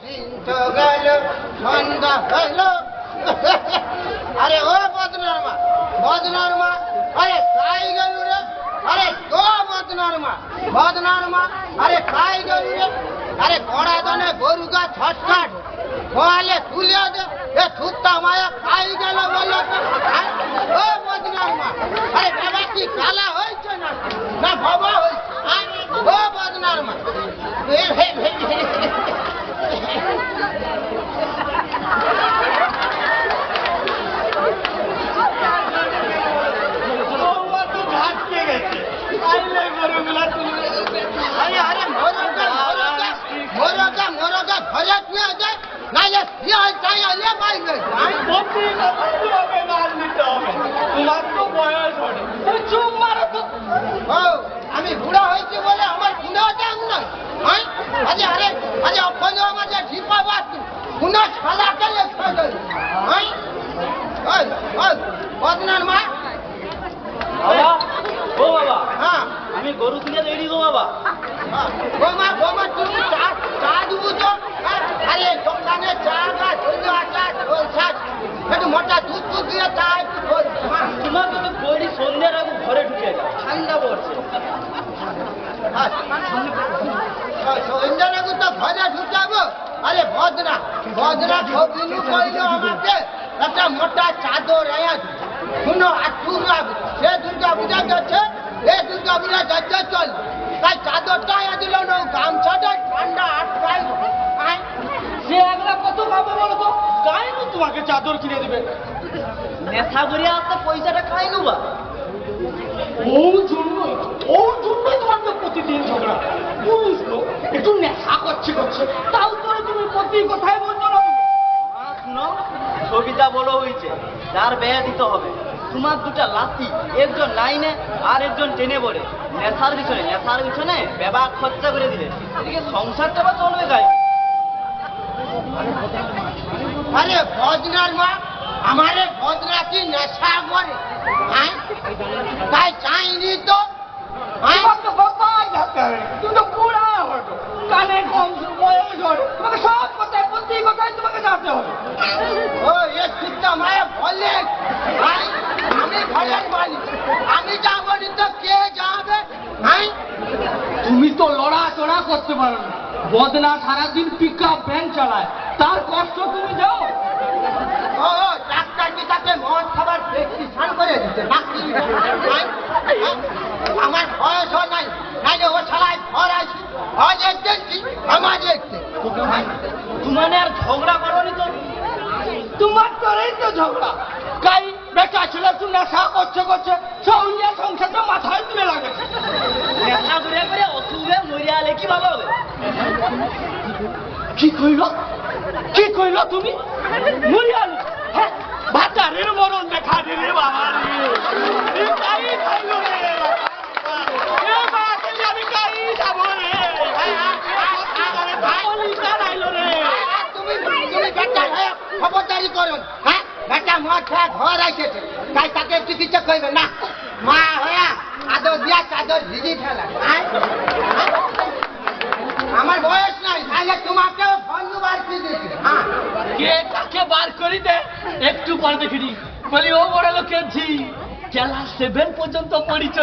দিন তো গেল সন্ধ্যা হইল আরে ও বদনার মা আরে খাই গেল রে আরে তো বদনার মা আরে খাই গেল রে আরে ঘোড়া দনে গরু গা ছটকাট গোয়ালে তুলে দে এ ছুট্টা মায়া খাই গেল বলো ও বদনার মা আরে বাবা কি কালা হয়েছে না বাবা হয়েছে ও বদনার মা মোরগা ঘরে শুয়ে যায় নাইলে আমি বুড়া হয়েছি বলে আমার গুণা দেন না আরে আরে আরে অপন আমাদের ঝিপা বাস্তু গুণা ছালাকে লেখা গেল বদনার মা ও বাবা হ্যাঁ আমি গরু কিনে রেডি গো বাবা গোমা তুমি চা দেবো তো আরে দোকানে চা গাছ একটু মোটা দুধ দিয়ে চা তোমার তো বলি সন্ধ্যার আগে ঘরে ঢুকে যাও ঠান্ডা পড়ছে সন্ধ্যার আগে তো ঘরে ঢুকাবো আরে বদনা খবিনু কইল আমাকে একটা মোটা চাদর শুনো আঠুরা সে দুর্গা পূজা গেছে এ দুর্গা পূজা যাচ্ছে চল তাই চাদরটা দিল না গামছাটা ঠান্ডা আটকাই সে একলা কত পাবো বলো তো কাইনু তোমাকে চাদর কিনে দিবে নেশা করিয়া আসতে পয়সাটা খাইনু বা ওর জন্যই তোমার তো প্রতিদিন ঝগড়া পুরুষ লোক একটু নেশা করছে তাও করে তুমি প্রতি কথায় বলছো না শুনো ছবিটা বড় হয়েছে তার ব্যয় দিতে হবে তোমার দুটা লাঠি একজন লাইনে আর একজন টেনে পড়ে নেশার পিছনে ব্যবহার খরচা করে দিলে এদিকে সংসারটা বা চলবে গাই আরে বদনার মা আমারে বদনা কি নেশা করে তাই চাইনি তো তুমি তো বুড়া হতো কানে কম বয়স হতো তোমাকে সব কথায় প্রতি কথায় তোমাকে জানতে হবে ও এ চিন্তা মায়া বলে আমি ঘরের মালিক আমি যাবো তো কে যাবে তুমি তো লড়াচড়া করতে পারো না বদনা সারাদিন পিক আপ ভ্যান চালায় তার কষ্ট তুমি যাও ও ডাক্তারটি তাকে মদ খাবার প্রেসক্রিপশন করে দিতে আমার বয়স নাই নাইলে ও ছাড়াই ঘর আসি আমার দেখতে তোমার আর ঝগড়া করনি তো তোমার তোরই তো ঝগড়া কাই বেটা ছেলে তুই নেশা করছে সৌলিয়া সংসারটা মাথায় তুলে লাগেছে নেশা করে অসুখে মরিয়া হলে কি ভালো হবে কি কইল তুমি মরিয়া হ্যাঁ ভাতারের মরণ দেখা দিলে বাবা আমি কাই যাবো রে খবরদারি করুন হ্যাঁ বেটা মদ খাওয়া ঘর আসেছে তাই তাকে চিকিৎসা করবে না মা হয়া চাদর দিয়া চাদর ভিজি ফেলা আমার বয়স নাই তাহলে তোমাকেও বন্ধু বার করে দিয়েছে কে কাকে বার করি দে একটু পর দেখিনি বলি ও বড় লোকের ঝি ক্লাস 7 পর্যন্ত পড়িছে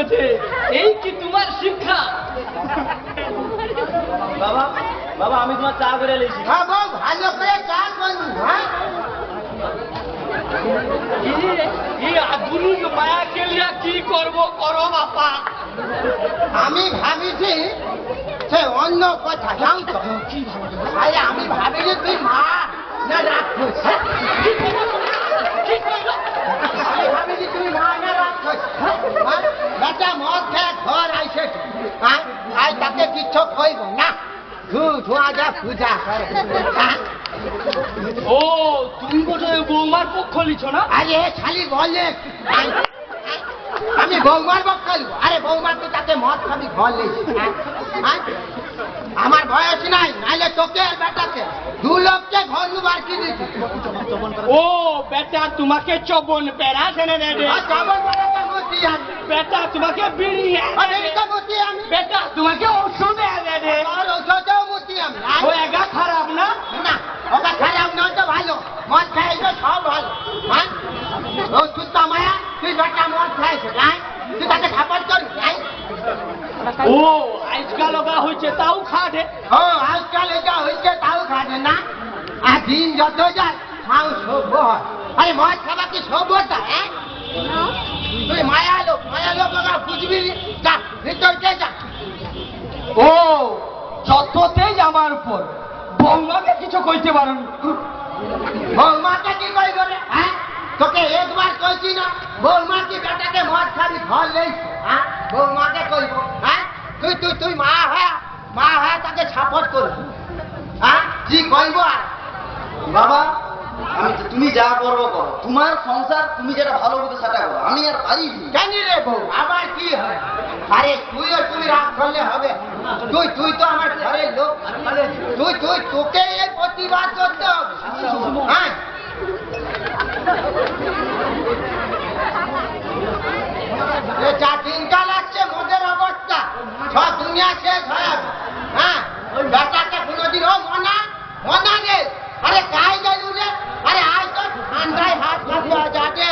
এই কি তোমার শিক্ষা বাবা আমি তোমার চা করে লেছি হ্যাঁ বউ ভালো করে চা করবো হ্যাঁ মায়া কে লিয়া কি করবো করো বাপা আমি ভাবিছি সে অন্য কথা জান তো আরে আমি ভাবিছি তুই মা না রাক্ষস আমি ভাবিছি তুমি মা না রাক্ষস বেটা মদ খেয়ে ঘর আইসে আই তাকে কিচ্ছু কইব না ধোঁয়া যা পূজা করে ও তুমি বোধহয় বৌমার পক্ষ লিছ না আরে খালি বলে আমি বৌমার পক্ষ আরে বৌমা তো তাকে মদ খাবি ঘর লেছি আমার বয়স নাই নাইলে তোকে বেটাকে দু লোককে ঘর বার কি দিচ্ছি ও বেটা তোমাকে চবন পেরা এনে দেবে বেটা তোমাকে বিড়ি বেটা তোমাকে ওষুধ এনে দে ওষুধেও মুতি আমি ও এগা খারাপ না না আছে গাই তুই তাকে সাপোর্ট করবি গাই ও আজকাল লগা হয়েছে তাও খাটে ও আজকাল এটা হয়েছে তাও খাটে না আর দিন যত যায় খাও সভ্য হয় আরে মদ খাবা কি সভ্যতা হ্যাঁ তুই মায়া লোক বাবা বুঝবি যা ভিতরতে যা ও যততেই আমার উপর বৌমাকে কিছু কইতে পারেন বৌমাকে কি কই করে হ্যাঁ তোকে একবার কইছি না বৌমা কি বেটাকে মদ খাবি ঘর নেই হ্যাঁ বৌমাকে কইব হ্যাঁ তুই মা হ্যাঁ তাকে সাপোর্ট করবি হ্যাঁ কি কইব আর বাবা তুমি যা করবো করো তোমার সংসার তুমি যেটা ভালো মতো সেটা করো আমি আর পারি জানি রে বউ আবার কি হয় আরে তুমি রাগ করলে হবে তুই তো আমার ঘরের লোক তোকে এই প্রতিবাদ করতে হবে হ্যাঁ যা চিন্তা লাগছে মদের অবস্থা সব দুনিয়া শেষ হয়ে যাবে হ্যাঁ ওই বেটাকে কোনোদিন ও মনা রে আরে কাই গেলু রে আরে আজ তো ঠান্ডায় হাত কাঁপিয়া যাবে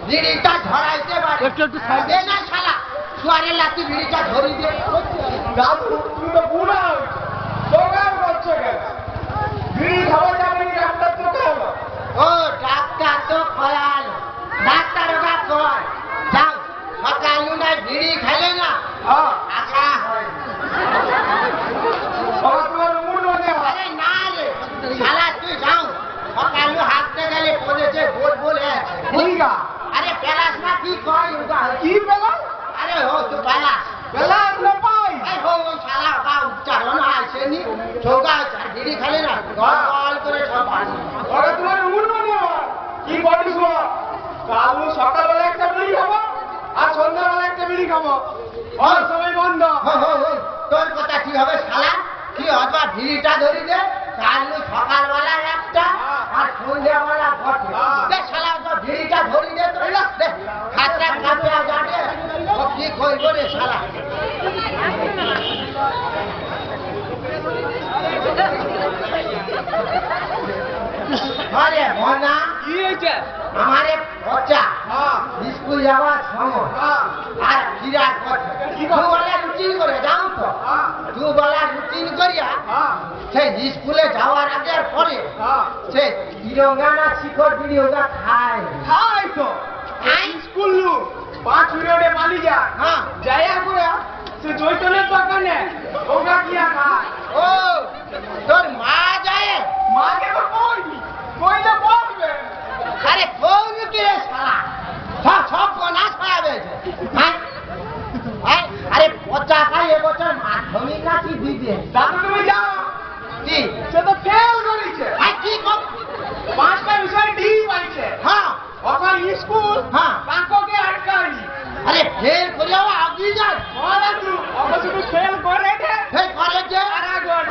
বিড়িটা ধরাইতে পারে একটু সাইডে না শালা সুয়ারের লাঠি বিড়িটা ধরি দে দাদু তুমি তো বুড়া দোকান করছো কেন বিড়ি খাওয়া যাবে না ডাক্তার তো খাওয়া ও ডাক্তার তো খয়াল ডাক্তার ওটা কয় যাও সকালু না বিড়ি খেলে না আশা হয় আরে না রে শালা তুই যাও সকালু হাঁটতে গেলে পড়েছে বলে আরে পেলাস না কি কয় ওটা কি বেলা আরে হো তুই পেলাস বেলা না পাই এই হো শালা বা উচ্চারণ আসেনি চৌকা বিড়ি খেলে না গল করে সব পানি ওরা তোমার উন্নতি কি বলিস কাল সকালবেলা একটা বিড়ি খাবো আর সন্ধ্যাবেলা একটা বিড়ি খাবো আর সবাই বন্ধ তোর কথা কি হবে শালা কি অথবা ভিড়িটা ধরি দে কাল সকালবেলা একটা আর সন্ধ্যাবেলা ঘটে দে শালা তো ভিড়িটা ধরি দে তো দে খাতরা কাপে যাবে ও কি কইব রে শালা আরে মনা কি হয়েছে আমারে পচা স্কুল যাওয়ার সময় আর ফিরার পথে দুবেলা রুটিন করে যাও তো দুবেলা রুটিন করিয়া সেই স্কুলে যাওয়ার আগে আর পরে সে তিরঙ্গানা শিখর বিড়ি ওটা খায় খাই তো স্কুল 5 মিনিটে পালি যা হ্যাঁ যাইয়া করে সে জয়তনের দোকানে ওগা কিয়া খায় ও তোর মা যায় মাকে তো কইলে বলবে আরে কোন কি রে শালা সব নাশ হয়ে গেছে হ্যাঁ আরে পচা খাই এবছর মাধ্যমিক না কি দিবে দাদু তুমি যাও কি সে তো ফেল করেছে কি কম 5টা বিষয় ডি পাইছে হ্যাঁ ওখান স্কুল হ্যাঁ কাককে আটকানি আরে ফেল করিয়াও আগি যায় ওরা তো অবশ্য ফেল করে দে ফেল করে যে আরাগত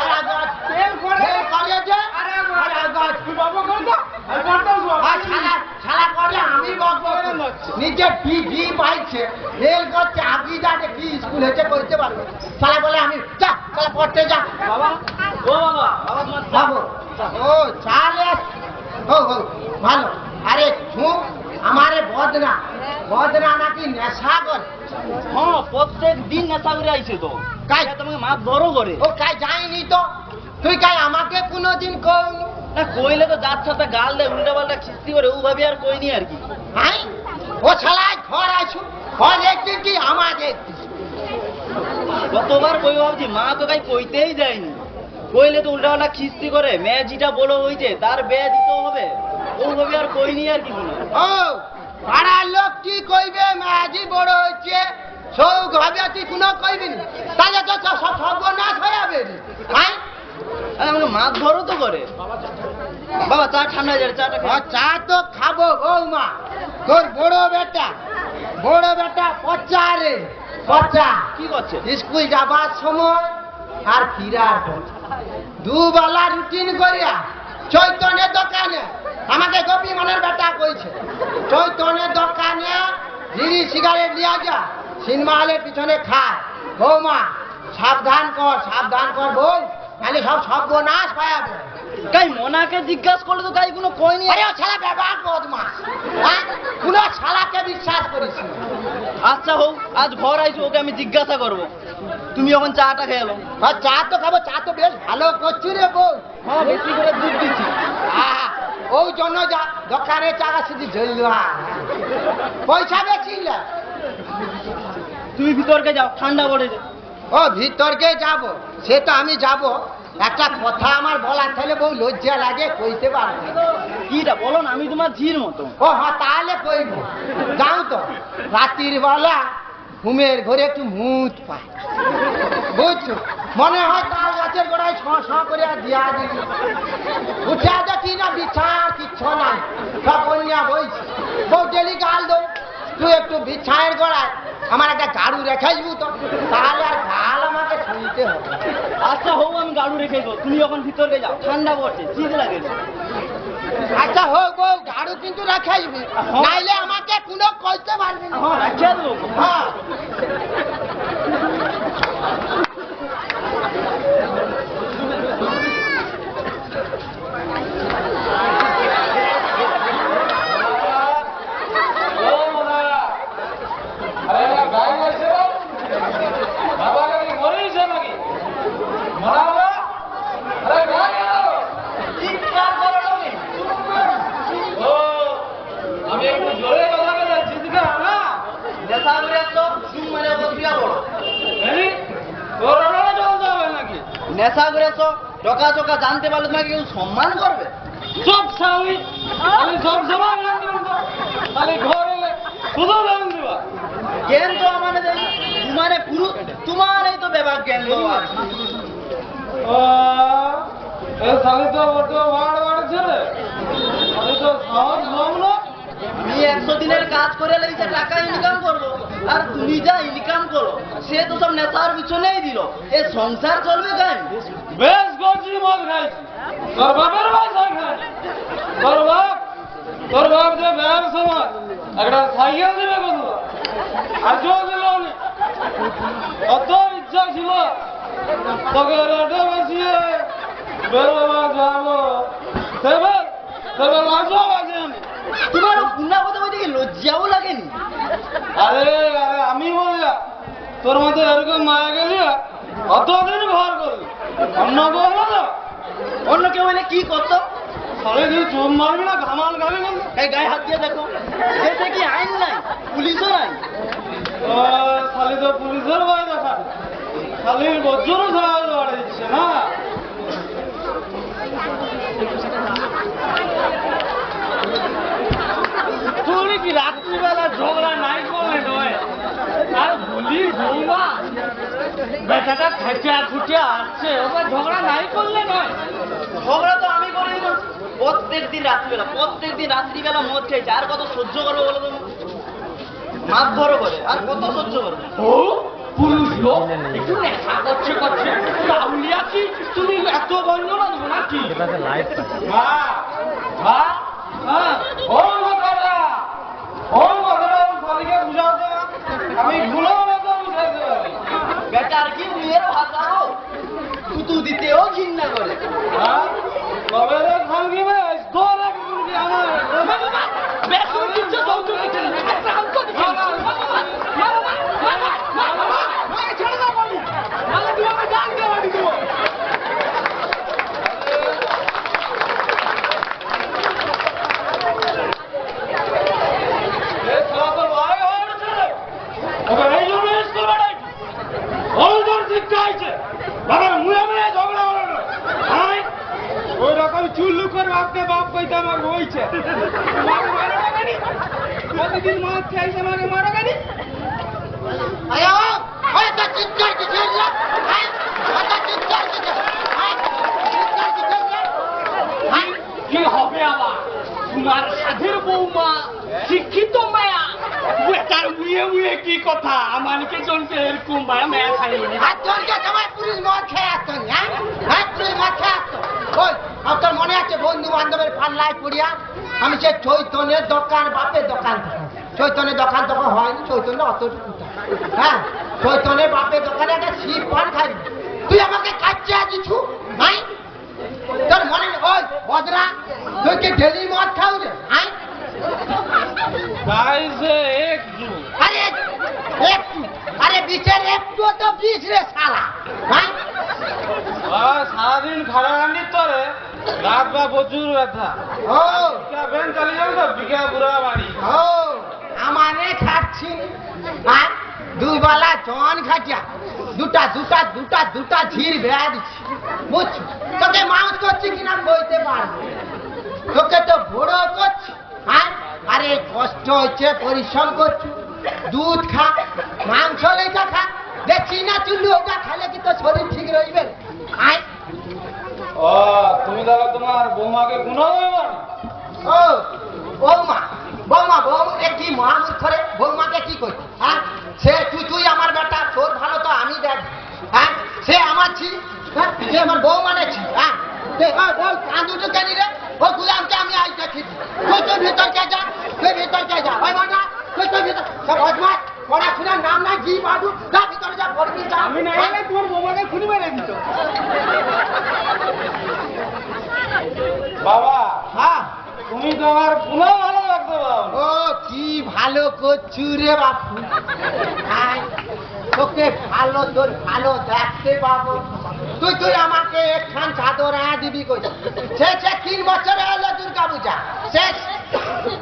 ফেল করে যে আরাগত তুই বাবা কোনটা আর কোনটা আর শালা করে আমি বকবো নিজে ডি পাইছে ফেল করছে আগি যাতে কি স্কুল হতে করতে পারবে শালা বলে আমি যা শালা পড়তে যা বাবা ও বাবা বাবা তোমার যাবো ও চালে ও ভালো আরে শুন আমারে বদনা নাকি নেশা করে হ্যাঁ প্রত্যেক দিন নেশা করে আইছে তো কাই তোমাকে মাছ ধরো করে ও কাই যায়নি তো তুই কাই আমাকে কোনোদিন কইনি না কইলে তো যার সাথে গাল দেয় উল্টা পাল্টা খিস্তি করে ও ভাবি আর কইনি আর কি হ্যাঁ ও শালা ঘর আছু ঘর একটি কি আমাদের কতবার কই ভাবছি মা তো কাই কইতেই যায়নি কইলে তো উল্টা পাল্টা খিস্তি করে মেয়ে যেটা বড় হইছে তার বিয়ে দিতেও হবে ও ভাবি আর কইনি আর কি কোনো ও পাড়ার লোক কি কইবে মাঝি বড় হচ্ছে সৌগ হবে তুই কোনো কইবি না তাহলে তো সব সর্বনাশ হয়ে যাবে হ্যাঁ আমাকে মাছ ধরো তো করে বাবা চা ঠান্ডা হয়ে যাবে চাটা ও চা তো খাবো বৌমা তোর বড় বেটা পচা রে পচা কি করছে স্কুল যাবার সময় আর ফিরার পথে দুবেলা রুটিন করিয়া চৈতন্যের দোকানে আমাকে গোপী মনের বেটা কইছে চৈতন্যের দোকানে বিড়ি সিগারেট দিয়া যা সিনেমা হলের পিছনে খায় বৌমা সাবধান কর বউ তাহলে সব সর্বনাশ হয়ে যাবে কাই মনাকে জিজ্ঞাসা করলে তো কাই কোনো কয়নি। আরে ও শালা ব্যাপার বদমাস, হ্যাঁ কোনো শালাকে বিশ্বাস করিস না। আচ্ছা হোক, আজ ঘর আইছো, ওকে আমি জিজ্ঞাসা করব। তুমি এখন চাটা খেয়ে এলো। আর চা তো খাবো, চা তো বেশ ভালো করছি রে বউ। হ্যাঁ, বেশি করে দুধ দিচ্ছি। ওই জন্য যা দোকানে চাকা শুধু ঝরল, পয়সা বেশি না। তুমি ভিতরকে যাও, ঠান্ডা পড়েছে। ও ভিতরকে যাব, সে তো আমি যাব। একটা কথা আমার বলার থাকলে বউ লজ্জা লাগে, কইতে পারবো না। কিটা বলো না, আমি তোমার ঝির মতো। ও হ্যাঁ তাহলে কইব। যাও তো, রাত্রির বেলা ঘুমের ঘরে একটু মুত পায়, বুঝছো? মনে হয় তাল গাছের গোড়ায় ছ করে দিয়া দিবি। উঠে দেখি না বিছা কিচ্ছু নাই, সব বন্যা বইছে। বউ ডেলি গাল দো, তুই একটু বিছায়ের গোড়ায় আমার একটা গাড়ু রেখে আসবো তো, তাহলে আর গাল আমাকে শুনতে হবে। আচ্ছা হোক, আমি গাড়ু রেখে দেবো, তুমি এখন ভিতরে যাও, ঠান্ডা পড়ছে, শীত লাগে। আচ্ছা হোক বউ, গাড়ু কিন্তু রেখে আসবি, নাইলে আমাকে কোনো কইতে পারবি না। হ্যাঁ, রেখে দেবো। হ্যাঁ নেশা করেছ, চকা চকা জানতে পারলে তোমাকে কেউ সম্মান করবে? সব স্বাভাবিক, আমি সব সময় জ্ঞান দিব, খালি ঘর এলে শুধু জ্ঞান দিবা। জ্ঞান তো আমাদের দেয়, তোমারে পুরো তোমার এই তো ব্যাপার জ্ঞান দেওয়ার। এ শালি তো বড় বাড় বাড়ছে রে, আমি তো সহজ লোক না। আমি 100 দিনের কাজ করে লেগেছে টাকা ইনকাম করবো, আর তুমি যা ইনকাম করো সে তো সব নেশার পিছনেই দিল। এ সংসার চলবে কেন? বেশ করছি, মদ খাইছি, তোর বাপের বাসা খাই। তোর বাপ যে বিয়ের সময় একটা সাইকেল দিবে কত, আজও দিল না। কত ইচ্ছা ছিল তোকে রেটে বসিয়ে বেরোবা যাবো, সেবে লাজও আছে আমি। তোমার গুণা কথা বলতে কি লজ্জাও লাগেনি? আরে আরে আমি বললা তোর মধ্যে এরকম মায়া গেলি, অতদিন ঘর করলি, অন্য কেউ হলো তো? অন্য কেউ হলে কি করতো? সবাই কি চুপ মারবি না, ঘামাল খাবি না? এই গায়ে হাত দিয়ে দেখো, দেশে কি আইন নাই, পুলিশও নাই। খালি তো পুলিশের ভয় দেখা, খালি বজ্রও সাহায্য বাড়ে দিচ্ছে না। তুই কি রাত্রিবেলা ঝগড়া নাই করলে নয়? আর বলি বৌমা বেটাটা খেটিয়া খুটিয়া আসছে, ওকে ঝগড়া নাই করলে নয়। ঝগড়া তো আমি করি না, প্রত্যেকদিন রাত্রিবেলা মদ খেয়েছে, আর কত সহ্য করবো বলো তুমি? মাছ বড় করে আর কত সহ্য করবো? ও পুরুষ লোক একটু নেশা করছে রাউলিয়া কি তুমি এত বন্ধ না দেবো নাকি? আমি ভুলো বুঝাইতে পারি। বেটার কি মেয়েরও হাত আরো কুতু দিতেও ঘৃণা করে। তবে রে ভাঙিবে তোর আমার বেসন দিচ্ছে দৌড় দিচ্ছে চুল্লু করে বাপকে বাপ কইতে আমার হয়েছে, প্রতিদিন মাছ খাইছে আমাকে মারা গাড়ি। কি হবে আবার? তোমার সাধের বৌমা শিক্ষিত মায়া, বেটার মুয়ে মুয়ে কি কথা, আমাকে জনকে এরকম মায়া মায়া খাইনি। পুলিশ মদ খেয়ে আসতো, হ্যাঁ পুলিশ মদ খেয়ে আসতো। ওই আপনার মনে আছে বন্ধু বান্ধবের পাল্লায় পড়িয়া আমি সে চৈতন্যের দোকান, বাপের দোকান, চৈতন্যের দোকান তখন হয়নি, চৈতন্য অতটুকু, হ্যাঁ চৈতন্যের বাপের দোকানে একটা শিব পান খাই, তুই আমাকে কাছে দিছু নাই? তোর মনে ওই কি ডেলি মদ খাও রে? হ্যাঁ? তাই যে একটু আরে একটু, আরে বিচের একটু তো বিষ রে শালা। হ্যাঁ? সারাদিন খাড়াখান্ডি তরে রাত বা প্রচুর ব্যথা ও ভ্যান চালিয়ে যাবো তো বিঘা বুড়া বাড়ি ও আমারে খাচ্ছি। হ্যাঁ? দুবেলা জন খাটিয়া দুটা দুটা দুটা দুটা ঝির বেড়া দিচ্ছি, বুঝছো? তোকে মাউস করছি কিনা কইতে পারবো, তোকে তো বড় করছি। হ্যাঁ? আরে কষ্ট হচ্ছে, পরিশ্রম করছু, দুধ খা, মাংস লেখা খা, দেখছি না চুল্লু ওটা খাইলে কি তোর শরীর ঠিক রইবে? আয় ও তুমি তাহলে তোমার বৌমাকে গুণাবে ও বৌমা বৌমা বৌমাকে কি মহামূর্খ রে? বৌমাকে কি করছি? হ্যাঁ? সে তুই আমার বেটা, তোর ভালো তো আমি দেখ। হ্যাঁ? সে আমার ছি, হ্যাঁ? সে আমার বউ মানেছি। হ্যাঁ? বল কাঁদুটো কেন রে? ও গুলামকে আমি আই দেখি, তুই ভিতরকে যা, তুই ভিতরকে যা। ওই মানা তুই ভিতর বদমাস, পড়াশোনার নাম না জি বাদু, যা ভিতরে যা, পড়বি যা। আমি না এলে তোমার বৌমাকে খুনি মেরে দিত। বাবা হ্যাঁ তুমি তো আমার পুনঃ ভালো লাগতে পারো। ও কি ভালো করছু রে বাপু। আয়, তোকে ভালো, তোর ভালো দেখতে পাবো। তুই আমাকে একখান চাদর দিবি কই? সে 3 বছর হলো দুর্গা পূজা, শেষ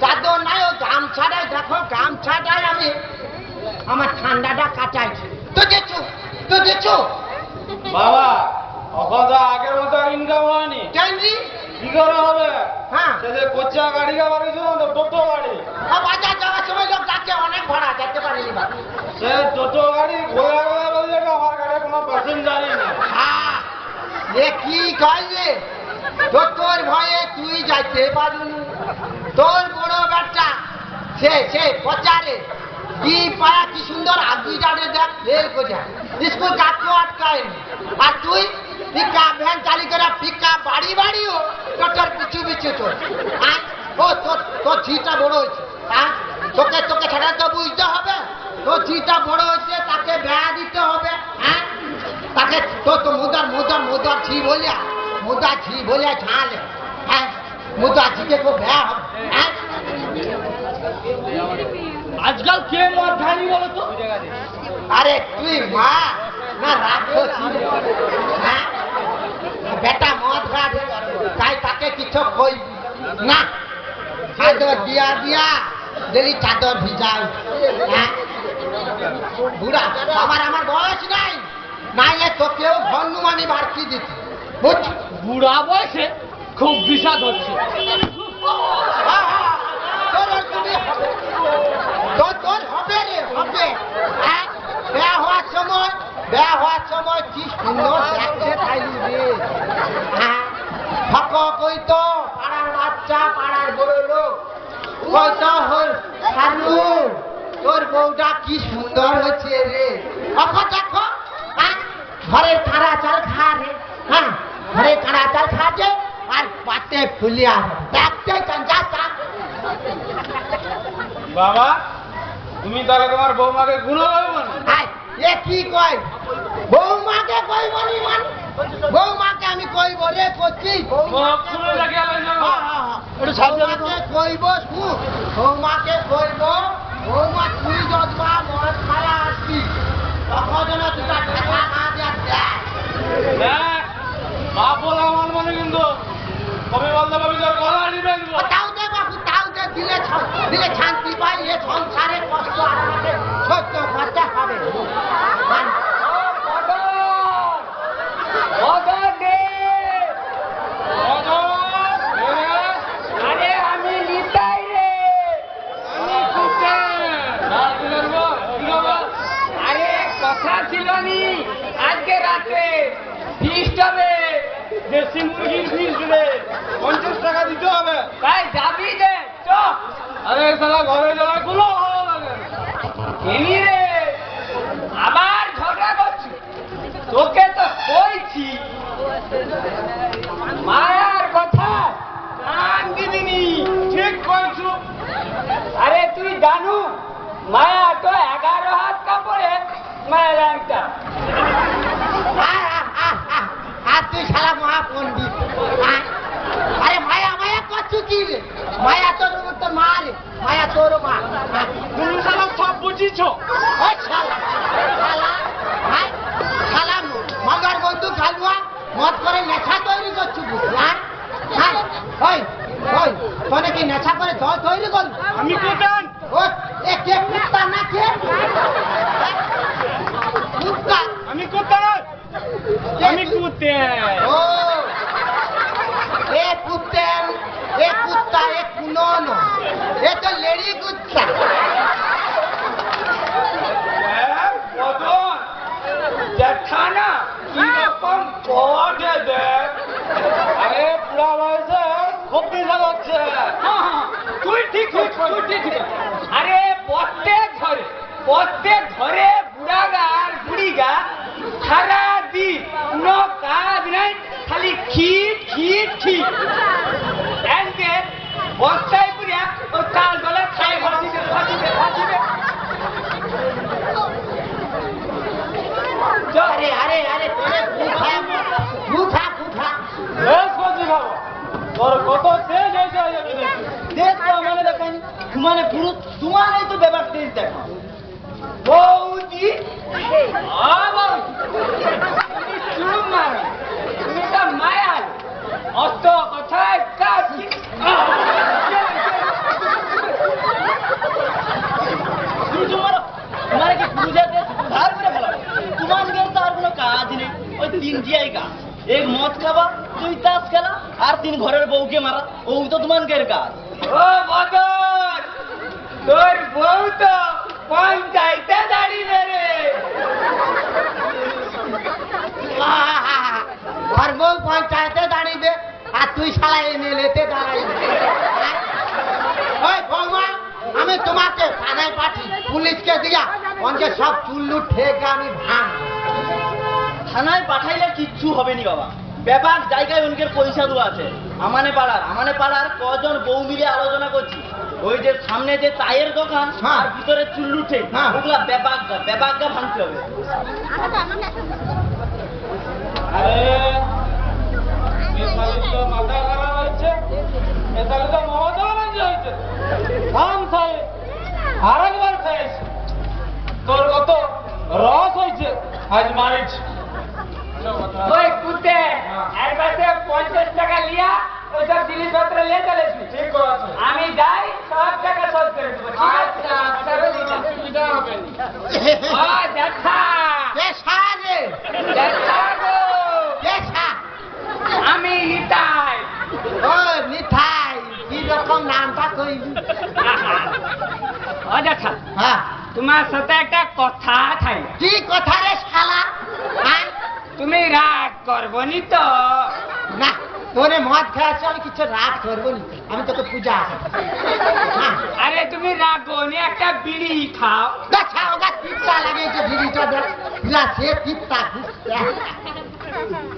চাদর নাই, ও গামছাটাই দেখো, গামছাটাই আমি আমার ঠান্ডাটা কাটাইছি। তুই দিচ্ছু বাবা অকথা আগের মতো ইনকাম হয়নি, কেনরি? কি করে হবে? হ্যাঁ সে যে কোচা গাড়ি বাড়িয়েছিল তো টোটো গাড়ি, বাজার যাওয়ার সময় লোক যাচ্ছে, অনেক ভাড়া, যেতে পারিনি বা। সে টোটো গাড়ি ঘোরা ঘোরা বলছে আমার গাড়ি কোনো প্যাসেঞ্জারই নেই। হ্যাঁ, এ কি কইলে? তোর ভয়ে তুই যাইতে পারুনি। তোর বড় বেটা সে প্রচারে কি পায়া, কি সুন্দর আগি যাবে, দেখ ফেল কোজা, স্কুল কাটতে আটকায়নি। আর তুই পিকা ভ্যান চালি করে পিকা বাড়ি বাড়িও টোটোর পিছু চল। ও তোর ঝিটা বড় হয়েছে। হ্যাঁ, তোকে সেটা তো বুঝতে হবে, তোর ঝিটা বড় হয়েছে, তাকে বেড়া দিতে হবে। হ্যাঁ, তাকে তো মুদার ঝি বলিয়া ঝালে। হ্যাঁ, মুদার ঝিকে খুব বেড়া হবে। হ্যাঁ, আজকাল কে মদ খায়নি বলো তো? আরে তুই মা না রাখো, হ্যাঁ বেটা মদ খাবে, তাই তাকে কিছু কই না, চাদর দিয়া ডেলি চাদর ভিজাও। হ্যাঁ, বুড়া বাবার আমার বয়স নাই, নাইলে তোকেও হনুমানি বাড়তি দিত, বুঝ? বুড়া বয়সে খুব বিষাদ হচ্ছে। তোর হবে রে, হবে। হ্যাঁ, বেয়া হওয়ার সময় কি সুন্দর দেখতে পাইলি রে। হ্যাঁ, ফক কইতো পাড়ার বাচ্চা, পাড়ার বড় লোক কইতো হল সারু, তোর বউটা কি সুন্দর হচ্ছে রে। দেখো, হ্যাঁ, ঘরের খাড়া চাল খা রে। হ্যাঁ, ঘরের খাড়া চাল খাচ্ছে আর পাতে ফুলিয়া দেখতে চঞ্চা। বাবা তুমি তাহলে তোমার বৌমাকে গুণাবে মানে? এ কি কয়? বৌমাকে কইবনি মানে? বৌমাকে আমি কইব রে, করছি বৌমাকে কইব, বৌমাকে কইব, বৌমা তুই যতবা মদ খায়া আসবি তখন যেন দুটা ঠেকা না দিয়া দেখ। মা বলা আমার মানে কিন্তু কবে বলতে পারবি তোর গলা নিবে দিব। তাও দে বাবু, তাও দে, দিলে শান্তি পাই, এ সংসারে কষ্ট আর আমাকে সহ্য করতে হবে। আরে আমি নিতাই রে, আরে কথা ছিল নি আজকে রাতে ফিস্ট হবে, দেশি মুরগির ফিস রে 50 টাকা দিতে হবে। তাই যাবি দে চ। আরে সালা ঘরে যাওয়ার কোনো ভালো লাগে না। এনি রে আবার ঝগড়া করছি, তোকে তো কইছি মায়ার কথা কান দিবিনি। ঠিক কইছো। আরে তুই জানু মায়া তো 11 হাত কাপড়ে মায়ের একটা। আর তুই শালা মহাপন্ডিত। আরে মায়া করছু কি আচ্ছা তুই ঠিক আরে প্রত্যেক ঘরে বুড়াগা আর বুড়িগা সারা দিন কোনো কাজ নাই, খালি খিট খিট খিট বস্তায় পুরিয়া ও চাল গলে খাই ভাসিবে। আরে আরে আরে তোর কত শেষ হয়েছে দেখ তো মানে দেখাই মানে পুরো তোমার এই তো ব্যাপার তেজ দেখো বৌদি চুম মার তুমি তো মায়াল অস্ত কথায় কাজ তোমার কি পুরুষের ধার করে ফেলা তোমার তো আর কোনো কাজ নেই, ওই তিনটিয়াই কাজ। এক মদ খাবা, দুই তাস খেলা, আর তিন ঘরের বউকে মারা, ও তো তোমার কাজ। ও বদর তোর বউ তো পঞ্চায়েতে দাঁড়িয়ে রে। আর বউ পঞ্চায়েতে দাঁড়িয়ে আর তুই শালা এমএলএতে দাঁড়াইবি। ওই বৌমা, আমি তোমাকে থানায় পাঠিয়ে পুলিশকে দিয়া অঞ্চে সব চুল্লু ঠেকে আমি ভাঙ। থানায় পাঠাইলে কিচ্ছু হবে নি বাবা, ব্যাপার জায়গায় অনেকের পয়সা দেওয়া আছে। আমানে পাড়ার কজন বউ মিলে আলোচনা করছি, ওই যে সামনে যে চায়ের দোকান আর ভিতরে চুল্লু ঠেক, ওগুলা ব্যাপারটা ভাঙতে হবে। মাথা খারাপ হচ্ছে, তাহলে তো মমতা ব্যানার্জি হয়েছে। আর একবার খাইছে তোর কত রস হয়েছে আজ মারিচ। ওই কুত্তে একবার 50 টাকা লিয়া ওইসব জিনিসপত্র নিয়ে চলেছি। ঠিক আছে, আমি যাই, সব টাকা শোধ করে দেবো। আচ্ছা অসুবিধা হবে না। দেখা দেখা আমি নিতাই। ও নিতাই, কি রকম নামটা কইলি? ও দেখা, হ্যাঁ, তোমার সাথে একটা কথা থাই। কি কথা রে শালা? হ্যাঁ, তুমি রাগ করবনি তো? না, তোরে মদ খাওয়াচ্ছি, আমি কিছু রাগ করবো নি, আমি তোকে পূজা। আরে তুমি রাগনি, একটা বিড়ি খাও। দেখা ওগা তিপ্তা লাগিয়েছে বিড়িটা, দেখ সে তিপ্তা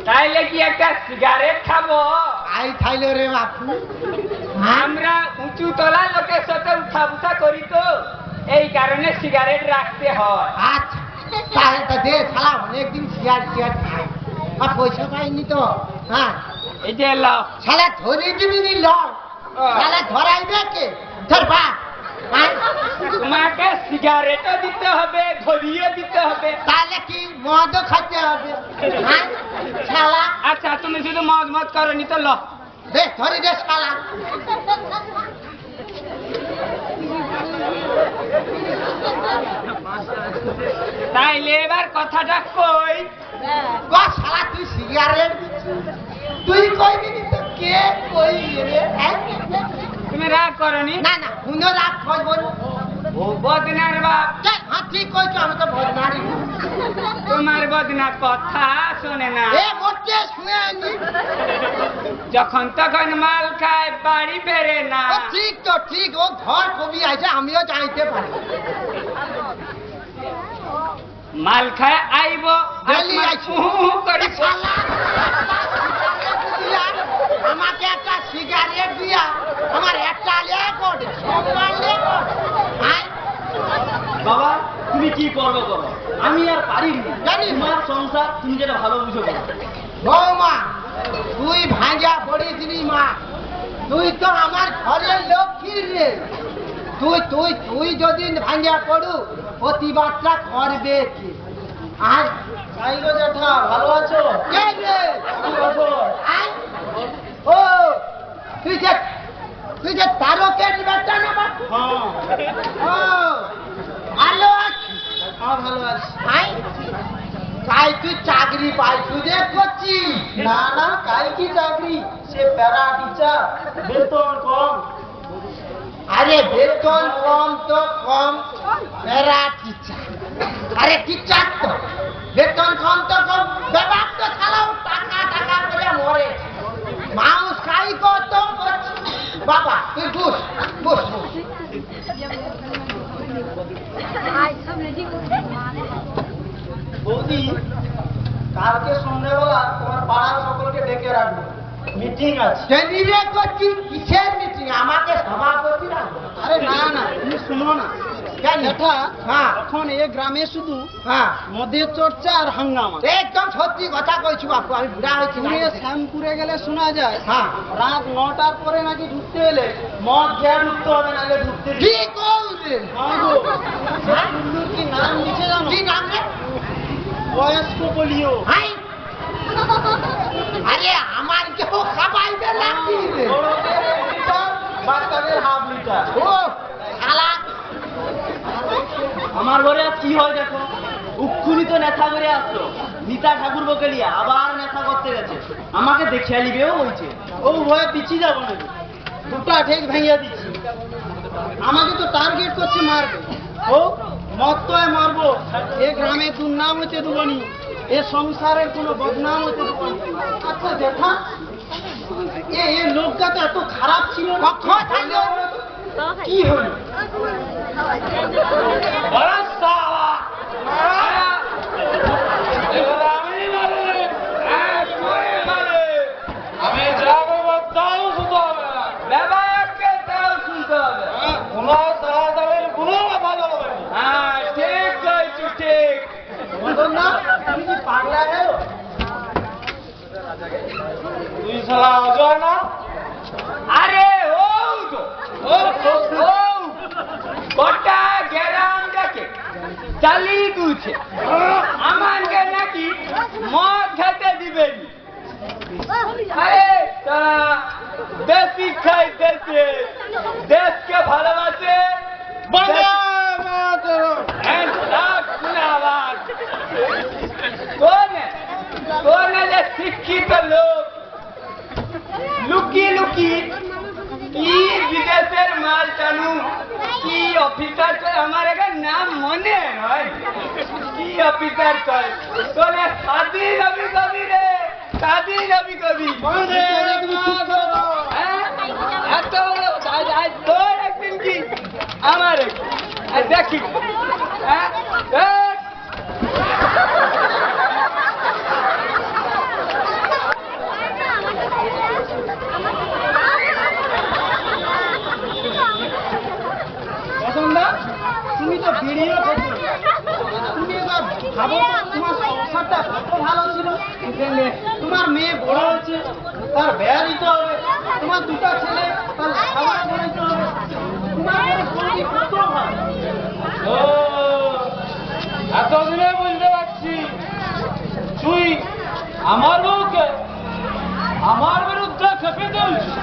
তাইলে কি একটা সিগারেট খাবো? আই খাইলো রে বাপু। আমরা উঁচু তলা লোকের সাথে উঠা উঠা করি তো, এই কারণে সিগারেট রাখতে হয়। আচ্ছা, তাহলে তো দে শালা, অনেকদিন সিগারেট খাই আর পয়সা পাইনি তো। হ্যাঁ, এই যে লাও শালা ধরে দিবি নি, ল শালা ধরাইবে কে? ধরবা তোমাকে সিগারেটও দিতে হবে, ধরিয়ে দিতে হবে। তাহলে কি মদও খাইতে হবে? হ্যাঁ শালা, আচ্ছা তুমি শুধু মদ মদ করনি তো, ল দে ধরি দে শালা। তাইলে এবার কথাটা কই। গো শালা, তুই সিগারেট তুই কইবি নি তো কে কইবে রে? তুমি রাগ করনি? না না, হুনো রাগ করবো না। ও বদনার বাপ, হ্যাঁ ঠিক কইছো, আমি তো বদনারি। তোমার বদনা কথা শোনে না, এ মোটে শুনেনি। যখন তখন মাল খায়, বাড়ি বেরে না। ও ঠিক তো ঠিক, ও ঘর কবি আছে, আমিও জানতে পারি। মাল খায় আইব, ডেলি আইছো। করি শালা, আমাকে একটা সিগারেট দিয়া আমার একটা লেকট সম্মান লেকট। বাবা তুমি কি করবে করো, আমি আর পারিনি। জানি। তোমার সংসার তুমি যেটা ভালো বুঝো করো। বৌমা, তুই ভাঙা পড়েছিলি মা, তুই তো আমার ঘরের লক্ষ্মীর রে। তুই তুই তুই যদি ভাঙা পড়ু, প্রতিবাদটা করবে কে? আর তাই গো জ্যাঠা, ভালো আছো? কে রে? আয়, ও তুই যে তারকের বেটা না বাপ? হ্যাঁ ও ভালো আছি। হ্যাঁ ভালো আছি। আয়, তাই তুই চাকরি পাইছু যে করছিস? না না, কাই কি চাকরি, সে প্যারা টিচার, বেতন কম। আরে বেতন কম তো কম, মেরা টিচার। আরে টিচার তো বেতন কম তো কম, ব্যাপার তো খালাও টাকা টাকা করে মরে। মাউস খাই কত করছি, বাবা তুই বস বস বস। বৌদি, কালকে সন্ধ্যাবেলা তোমার পাড়ার সকলকে ডেকে রাখবো, মিটিং আছে। কেন্দ্রে করছি কিসের মিটিং? আমাকে সভাপতি রাখবো? আরে না না, তুমি শুনো না। কেন? এটা হ্যাঁ এখন এ গ্রামে শুধু হ্যাঁ মদের চর্চা আর হাঙ্গামা। একদম সত্যি কথা কইছি বাপু, আমি বুড়া হয়েছি না। তুমি শ্যামপুরে গেলে শোনা যায় হ্যাঁ রাত 9টার পরে নাকি ঢুকতে এলে মদ খেয়ে ঢুকতে হবে, নাহলে ঢুকতে কি করলে? কি নাম লিখে জানো? কি নাম রে? বয়স্ক বলিও। হাই আরে আমার কেউ খাবাইবে নাকি রে? বড়দের 1 লিটার, বাচ্চাদের হাফ লিটার। ও শালা আমার ঘরে আর কি হয় দেখো, উক্ষুনি তো নেশা করে আসলো, নিতা ঠাকুর বকে লিয়া আবার নেশা করতে গেছে, আমাকে দেখিয়া লিবেও বলছে। ও ভয়ে পিছিয়ে যাবো নাকি? দুটা ঠেক ভেঙে দিচ্ছি। আমাকে তো টার্গেট করছে মারবে। ও মত তো মারবো, এ গ্রামে দুর্নাম হচ্ছে দুবনি, এ সংসারের কোনো বদনাম হচ্ছে দুবনি। আচ্ছা দেখা এ লোকটা তো এত খারাপ ছিল, কখন থাকলো? কি হলো? আমি যাবো তাও শুনতে হবে না, ব্যাপারকে তাও শুনতে হবে। তোমার সারা যাবেন কোনো ভালো হবে না। হ্যাঁ ঠিক কইছো, ঠিক। বলুন না, তুমি কি পাগলা হলো? তুই সারা অজয় না? আরে ও তো ও গোটা গ্রামটাকে চালি দুছে, আমাকে নাকি মদ খেতে দিবেন। আরে তারা দেশি খাইতেছে, দেশকে ভালোবাসে। যে শিক্ষিত লোক লুকিয়ে লুকিয়ে কি বিদেশের মাল টানু, কি অফিসার চলে, আমার এখানে নাম মনে নয়, কি অফিসার চলে তোলে শাদি নবী কবি রে, শাদি নবী কবি। এত বড় তোর একদিন কি আমার দেখি। হ্যাঁ তুমি তো ভিডিও করছো, তুমি এবার ভাবো তো তোমার সংসারটা কত ভালো ছিল। তোমার মেয়ে বড় হচ্ছে, তার বেয়া দিতে হবে, তোমার দুটা ছেলে তার খাবার বানাইতে হবে, তোমার ঘরে কত ভালো। ও এতদিনে বুঝতে পারছি তুই আমার বউকে আমার বিরুদ্ধে খেপে তুলছিস।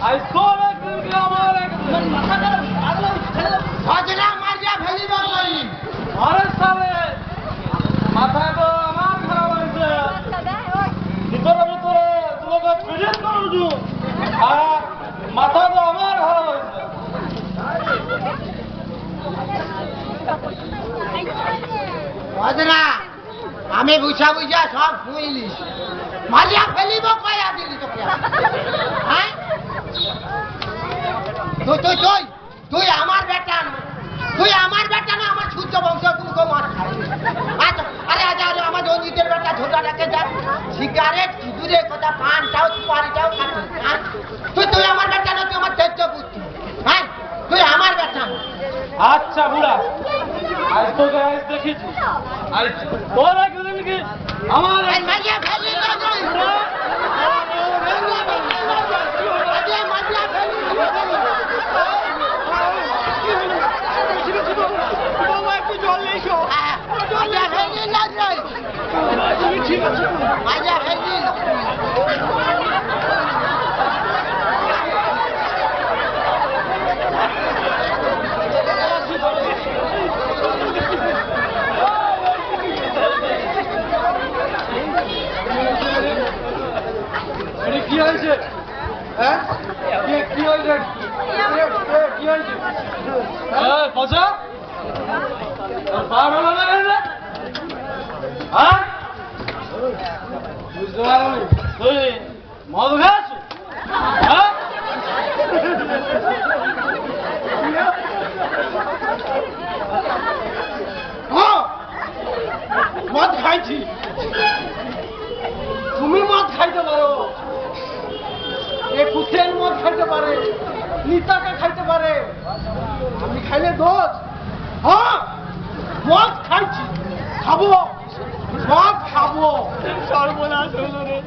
আজ তোর একদিনকে আমার একদিন মাথা খারাপ, পাগল ছেলে। হজরা মারিয়া ফেলিব করি। আরে সালে মাথায় তো আমার খারাপ হয়েছে, ভিতরে ভিতরে তোমাকে প্রেজেন্ট করুছু, আর মাথা তো আমার খারাপ হয়েছে। হজরা আমি বুঝা বুঝা সব শুইলিস, মারিয়া ফেলিব কয়া দিলি তোকে। হ্যাঁ তুই তুই তুই তুই আমার বেটা না, তুই আমার বেটা না, আমার সূর্য বংশ তুই মার খাই। আচ্ছা আরে আচ্ছা আমার রঞ্জিতের বেটা ঝোটাটাকে যা সিগারেট সিঁদুরে কথা পানটাও সুপারিটাও খাচ্ছে। হ্যাঁ তুই তুই আমার বেটা না, তুই আমার তেজ্য পুত্র। হ্যাঁ তুই আমার বেটা না। আচ্ছা বুড়া, আজ তোকে আজ দেখেছি, আজ তোর একদিন কি আমার এই মারিয়া ফেলি না তুই। আরে মারিয়া ফেলি না। একটু জল এসো। মারিয়া ফেলি না তুই। মারিয়া ফেলি না। কি হয়েছে? হ্যাঁ কি হয়েছে? কি হয়েছে? পচা পার হলো না রে? হ্যাঁ বুঝতে পারো তুই মদ খাস? হ্যাঁ একটু তেল মদ খাইতে পারে, নিতাকে খাইতে পারে, আমি খাইলে দোষ? হ্যাঁ, মদ খাইছি, খাবো, মদ খাবো। সর্বনাশ হলো রে,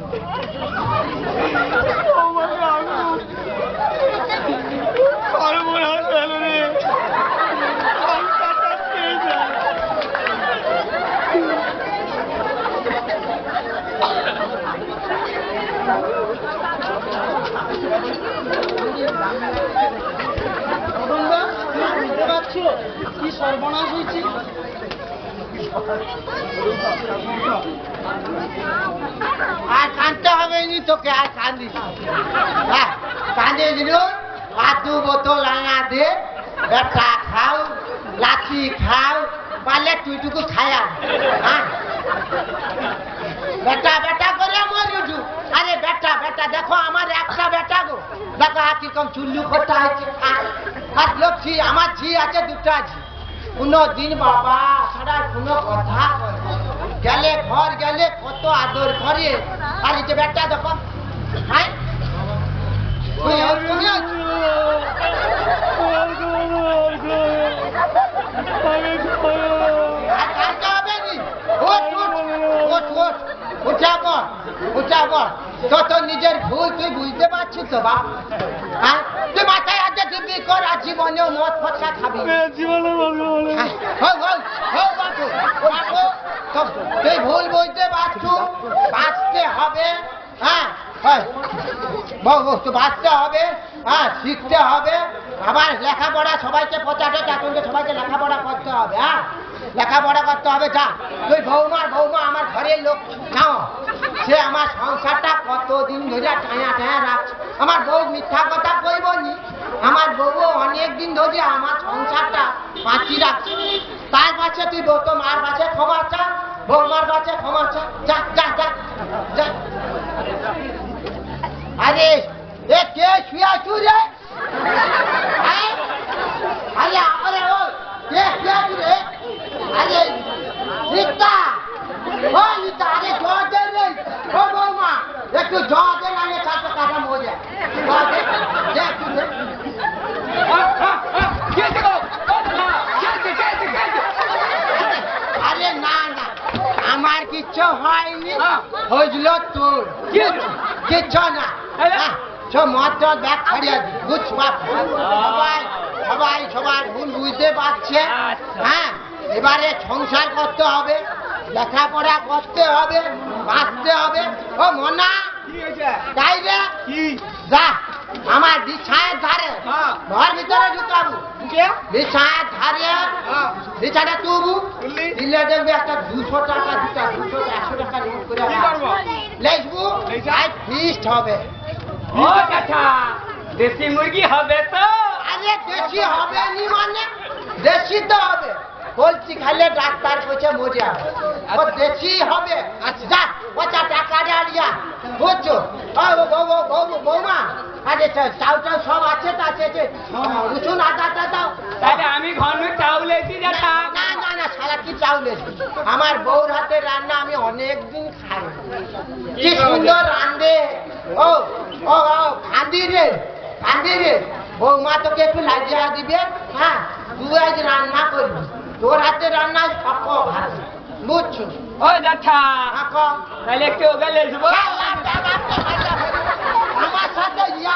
সর্বনাশ হলো রে, সংসারটা শেষ হলো। বুঝতে পারছো কি সর্বনাশ হয়েছে? আর কাঁদতে হবে নি তোকে, আর কান্দিস হ্যাঁ, কাঁদে দিল। আর 2 বোতল আনা দে, বেটা খাও, লাচি খাও, পারলে তুইটুকু খায়া। হ্যাঁ, বেটা বেটা করে মরিছু। আরে বেটা বেটা দেখো, আমার একটা বেটা গো, দেখো কিরকম চুল্লু করতে হয়েছে। আর লক্ষ্মী আমার ঝি আছে, 2টা ঝি। কোনো দিন বাবা ছাড়া কোনো কথা বলে না। গেলে ঘর গেলে কত আদর করে। আর এই যে বেটা দেখো, হ্যাঁ তুমি আছো? আর কাঁদতে হবে নি। ওঠ ওঠ ওঠ ওঠ, উঠা পর, উঠা পর। তো নিজের ভুল তুই বুঝতে পারছিস তো বাপ? হ্যাঁ, তুই মাথায় হাতে টিপি কর, আর জীবনেও মদ ফটকা খাবি। হ্যাঁ, হোক হোক হোক বাপু, বাপু তো তুই ভুল বুঝতে পারছু, বাঁচতে হবে। হ্যাঁ হয় বউ বউ, তো বাঁচতে হবে, হ্যাঁ শিখতে হবে, আবার লেখাপড়া সবাইকে পচাটে চাকরিকে সবাইকে লেখাপড়া করতে হবে। হ্যাঁ, লেখাপড়া করতে হবে। যা তুই বৌমা আমার ঘরের লোক নাও, সে আমার সংসারটা কতদিন ধরে টায়া টায়া রাখছে। আমার বউ মিথ্যা কথা কইব নি, আমার বউ অনেক দিন ধরে আমার সংসারটা বাঁচি রাখছে। তার কাছে তুই বউ তো মার কাছে ক্ষমা চা, বৌমার কাছে ক্ষমা চা। যা যা যা যা। আরে এ কে শুয়াছু রে? হ্যাঁ, আরে আরে ও কে শুয়াছু রে? আরে রিতা, ও রিতা, আরে জল দে রে। ও বৌমা একটু জল দে, নালে কাটা কাটা মজা। জল দে, দে একটু দে। আরে না না, আমার কিচ্ছু হয়নি, হয়েছিল তোর। কিচ্ছু না। সব মদ টদ ব্যাগ ছাড়িয়ে দি, বুঝ বাপ। সবাই সবাই সবার ভুল বুঝতে পারছে। হ্যাঁ, এবারে সংসার করতে হবে, লেখাপড়া করতে হবে, বাঁচতে হবে। ও মনা তাই রে, যা আমার বিছায়ের ধারে ঘর ভিতরে ঢুকাবো, বিছায়ের ধারে বিছাটা তুবু দিলে দেখবি একটা 200 টাকা, 200 100 টাকা নোট করে লেখবো, ফিস্ট হবে। ও কাকা, দেশি মুরগি হবে তো? আরে দেশি হবে নি মানে, দেশি তো হবে। বলছি খাইলে ডাক্তার কইছে মজা, ও দেশি হবে। আচ্ছা যা, 50 টাকা ডালিয়া বুঝছো? বৌমা, আরে চাউ চাউ সব আছে তো, আছে যে রসুন আদা দাও। তাহলে আমি ঘরে চাউল এসি যেটা। না না না, সারা কি চাউল এসি? আমার বউর হাতের রান্না আমি অনেকদিন খাই, কি সুন্দর রান্ধে। ও ও কান্দি রে, কান্দি রে। বৌমা তোকে একটু লাগিয়ে দিবে। হ্যাঁ, তুই আজ রান্না করবি, তোর হাতে রান্না সব ভালো, বুঝছো? ও জ্যাঠা, হ্যাঁ, কম। তাহলে একটু ওগালে আসবো। আমার সাথে ইয়া